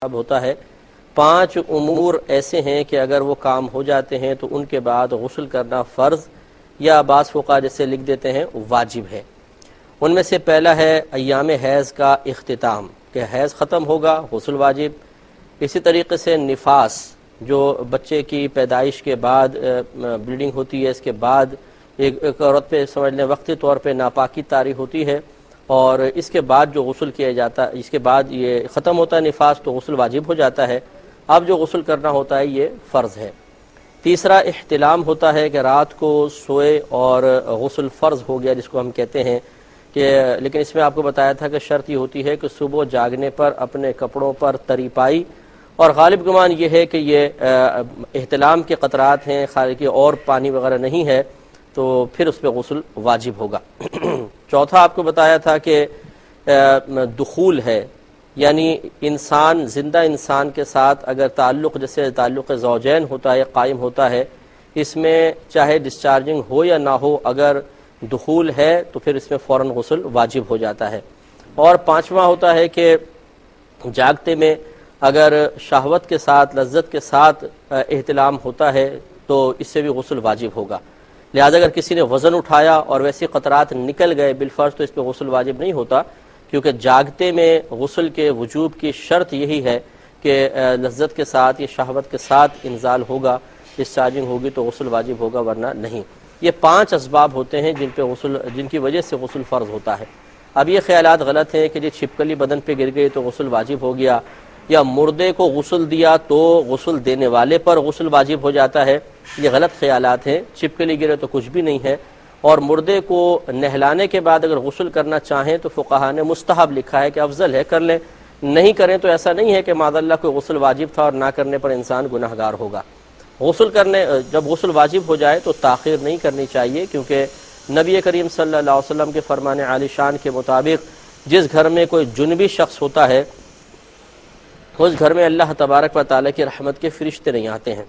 اب ہوتا ہے 5 امور ایسے ہیں کہ اگر وہ کام ہو جاتے ہیں تو ان کے بعد غسل کرنا فرض یا بعض فقہا جیسے لکھ دیتے ہیں واجب ہے۔ ان میں سے پہلا ہے ایام حیض کا اختتام، کہ حیض ختم ہوگا غسل واجب۔ اسی طریقے سے نفاس، جو بچے کی پیدائش کے بعد بلیڈنگ ہوتی ہے، اس کے بعد ایک عورت پہ سمجھ لیں وقتی طور پہ ناپاکی طاری ہوتی ہے، اور اس کے بعد جو غسل کیا جاتا ہے، اس کے بعد یہ ختم ہوتا ہے نفاس تو غسل واجب ہو جاتا ہے۔ اب جو غسل کرنا ہوتا ہے یہ فرض ہے۔ تیسرا احتلام ہوتا ہے کہ رات کو سوئے اور غسل فرض ہو گیا، جس کو ہم کہتے ہیں کہ، لیکن اس میں آپ کو بتایا تھا کہ شرط یہ ہوتی ہے کہ صبح جاگنے پر اپنے کپڑوں پر تری پائی، اور غالب گمان یہ ہے کہ یہ احتلام کے قطرات ہیں، خارجی اور پانی وغیرہ نہیں ہے، تو پھر اس پہ غسل واجب ہوگا۔ چوتھا آپ کو بتایا تھا کہ دخول ہے، یعنی انسان زندہ انسان کے ساتھ اگر تعلق جیسے تعلق زوجین ہوتا ہے، قائم ہوتا ہے، اس میں چاہے ڈسچارجنگ ہو یا نہ ہو، اگر دخول ہے تو پھر اس میں فوراً غسل واجب ہو جاتا ہے۔ اور پانچواں ہوتا ہے کہ جاگتے میں اگر شہوت کے ساتھ لذت کے ساتھ احتلام ہوتا ہے تو اس سے بھی غسل واجب ہوگا۔ لہذا اگر کسی نے وزن اٹھایا اور ویسے قطرات نکل گئے بالفرض تو اس پہ غسل واجب نہیں ہوتا، کیونکہ جاگتے میں غسل کے وجوب کی شرط یہی ہے کہ لذت کے ساتھ یا شہوت کے ساتھ انزال ہوگا، ڈسچارجنگ ہوگی تو غسل واجب ہوگا، ورنہ نہیں۔ یہ 5 اسباب ہوتے ہیں جن کی وجہ سے غسل فرض ہوتا ہے۔ اب یہ خیالات غلط ہیں کہ یہ چھپکلی بدن پہ گر گئی تو غسل واجب ہو گیا، یا مردے کو غسل دیا تو غسل دینے والے پر غسل واجب ہو جاتا ہے، یہ غلط خیالات ہیں۔ چھپکلی گرے تو کچھ بھی نہیں ہے، اور مردے کو نہلانے کے بعد اگر غسل کرنا چاہیں تو فقہا نے مستحب لکھا ہے کہ افضل ہے، کر لیں، نہیں کریں تو ایسا نہیں ہے کہ معاذ اللہ کوئی غسل واجب تھا اور نہ کرنے پر انسان گناہ گار ہوگا۔ جب غسل واجب ہو جائے تو تاخیر نہیں کرنی چاہیے، کیونکہ نبی کریم صلی اللہ علیہ وسلم کے فرمان عالی شان کے مطابق جس گھر میں کوئی جنبی شخص ہوتا ہے اس گھر میں اللہ تبارک و تعالیٰ کی رحمت کے فرشتے نہیں آتے ہیں۔